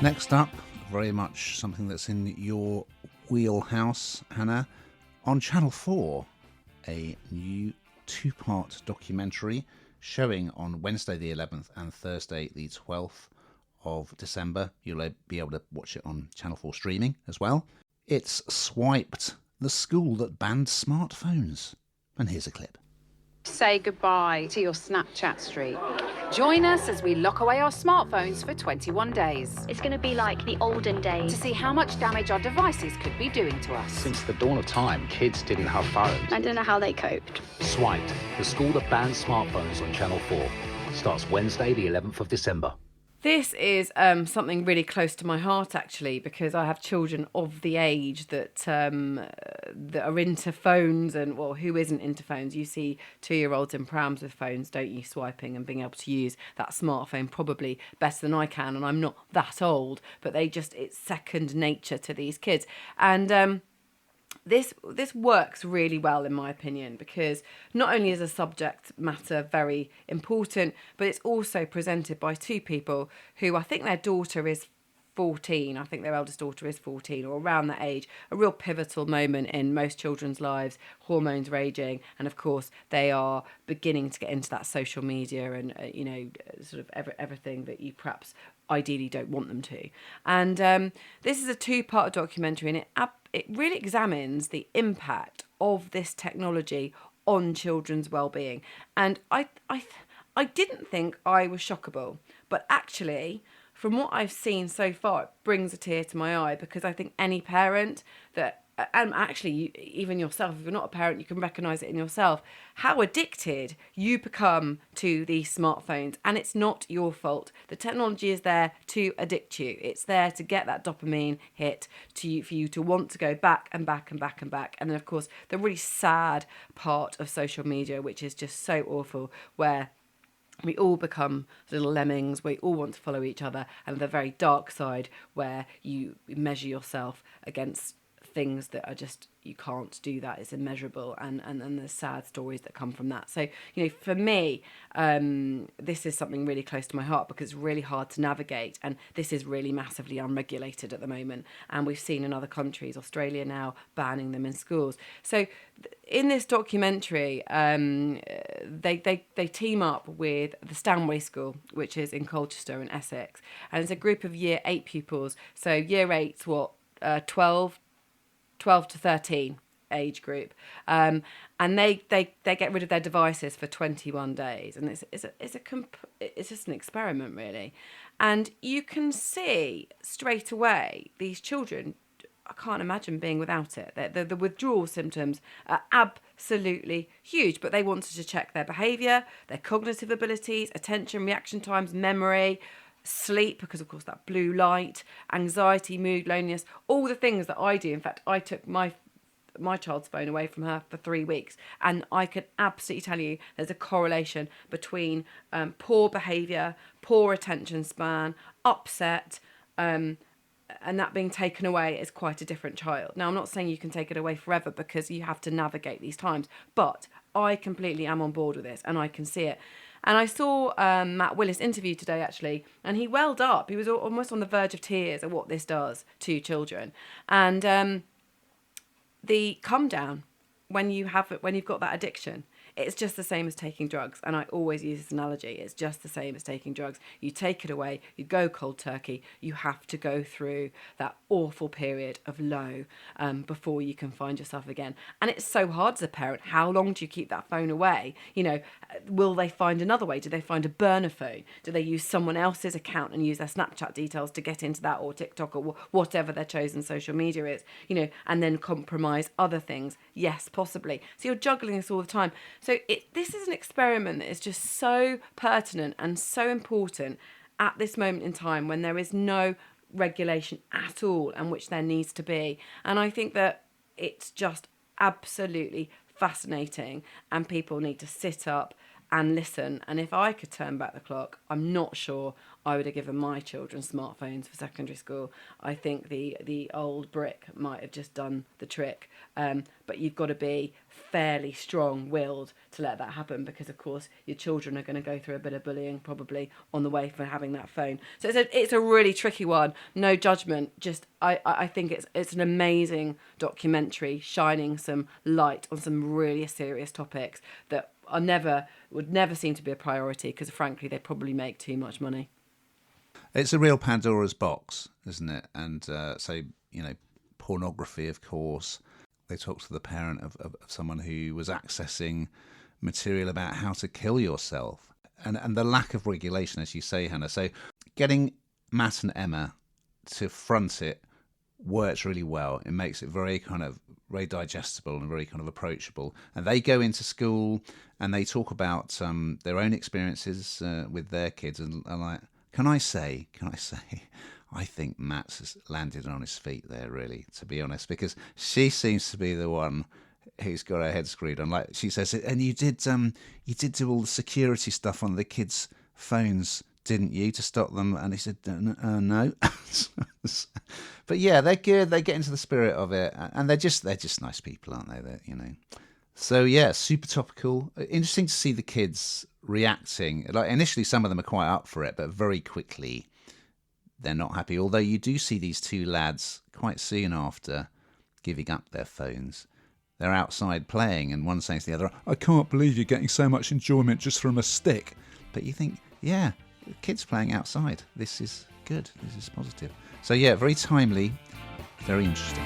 Next up, very much something that's in your wheelhouse, Hannah. On Channel 4, a new two-part documentary showing on Wednesday the 11th and Thursday the 12th of December. You'll be able to watch it on Channel 4 streaming as well. It's Swiped, the school that banned smartphones. And here's a clip. Say goodbye to your Snapchat streak. Join us as we lock away our smartphones for 21 days. It's going to be like the olden days. To see how much damage our devices could be doing to us. Since the dawn of time, kids didn't have phones. I don't know how they coped. Swiped, the school that bans smartphones on Channel 4. Starts Wednesday, the 11th of December. This is something really close to my heart, actually, because I have children of the age that are into phones, and, well, who isn't into phones? You see 2-year-olds in prams with phones, don't you, swiping and being able to use that smartphone probably better than I can, and I'm not that old, but it's second nature to these kids. And This works really well, in my opinion, because not only is the subject matter very important, but it's also presented by two people who, I think their daughter is 14. I think their eldest daughter is 14 or around that age. A real pivotal moment in most children's lives, hormones raging. And of course, they are beginning to get into that social media and, sort of everything that you perhaps ideally don't want them to. And this is a two-part documentary, and it really examines the impact of this technology on children's well-being. And I didn't think I was shockable, but actually, from what I've seen so far, it brings a tear to my eye, because I think any parent that, and actually even yourself, if you're not a parent, you can recognise it in yourself, how addicted you become to these smartphones. And it's not your fault. The technology is there to addict you. It's there to get that dopamine hit for you to want to go back and back and back and back. And then, of course, the really sad part of social media, which is just so awful, where we all become little lemmings. We all want to follow each other. And the very dark side, where you measure yourself against things that are just, you can't do that. It's immeasurable. And the sad stories that come from that. So, for me, this is something really close to my heart, because it's really hard to navigate. And this is really massively unregulated at the moment. And we've seen in other countries, Australia now, banning them in schools. So in this documentary, they team up with the Stanway School, which is in Colchester in Essex. And it's a group of year 8 pupils. So year 8's 12 to 13 age group, and they get rid of their devices for 21 days, and it's just an experiment, really. And you can see straight away these children, I can't imagine being without it. The withdrawal symptoms are absolutely huge, but they wanted to check their behaviour, their cognitive abilities, attention, reaction times, memory, sleep, because of course that blue light, anxiety, mood, loneliness, all the things that I do. In fact, I took my child's phone away from her for 3 weeks, and I can absolutely tell you there's a correlation between poor behaviour, poor attention span, upset, and that being taken away is quite a different child. Now, I'm not saying you can take it away forever, because you have to navigate these times, but I completely am on board with this, and I can see it. And I saw Matt Willis interview today, actually, and he welled up. He was almost on the verge of tears at what this does to children. And the come down when you've got that addiction, it's just the same as taking drugs. And I always use this analogy. It's just the same as taking drugs. You take it away, you go cold turkey, you have to go through that awful period of low before you can find yourself again. And it's so hard as a parent. How long do you keep that phone away? Will they find another way? Do they find a burner phone? Do they use someone else's account and use their Snapchat details to get into that, or TikTok, or whatever their chosen social media is, and then compromise other things? Yes, possibly. So you're juggling this all the time. So this is an experiment that is just so pertinent and so important at this moment in time, when there is no regulation at all, and which there needs to be. And I think that it's just absolutely fascinating, and people need to sit up and listen. And if I could turn back the clock, I'm not sure I would have given my children smartphones for secondary school. I think the old brick might have just done the trick. But you've got to be fairly strong-willed to let that happen, because of course your children are going to go through a bit of bullying probably on the way for having that phone. So it's a really tricky one. No judgment. Just I think it's an amazing documentary shining some light on some really serious topics that would never seem to be a priority, because frankly they probably make too much money. It's a real Pandora's box, isn't it? And pornography, of course. They talk to the parent of someone who was accessing material about how to kill yourself, and the lack of regulation, as you say, Hannah. So getting Matt and Emma to front it works really well. It makes it very digestible and very kind of approachable. And they go into school and they talk about their own experiences with their kids. And like, can I say, I think Matt's has landed on his feet there, really, to be honest, because she seems to be the one who's got her head screwed on. Like she says, and you did do all the security stuff on the kids' phones, didn't you, to stop them? And he said, no. But yeah, they're good. They get into the spirit of it, and they're just nice people, aren't they? So yeah, super topical. Interesting to see the kids reacting. Like initially, some of them are quite up for it, but very quickly they're not happy. Although you do see these two lads quite soon after giving up their phones. They're outside playing, and one saying to the other, "I can't believe you're getting so much enjoyment just from a stick." But you think, yeah, kids playing outside. This is good. This is positive. So yeah, very timely, very interesting.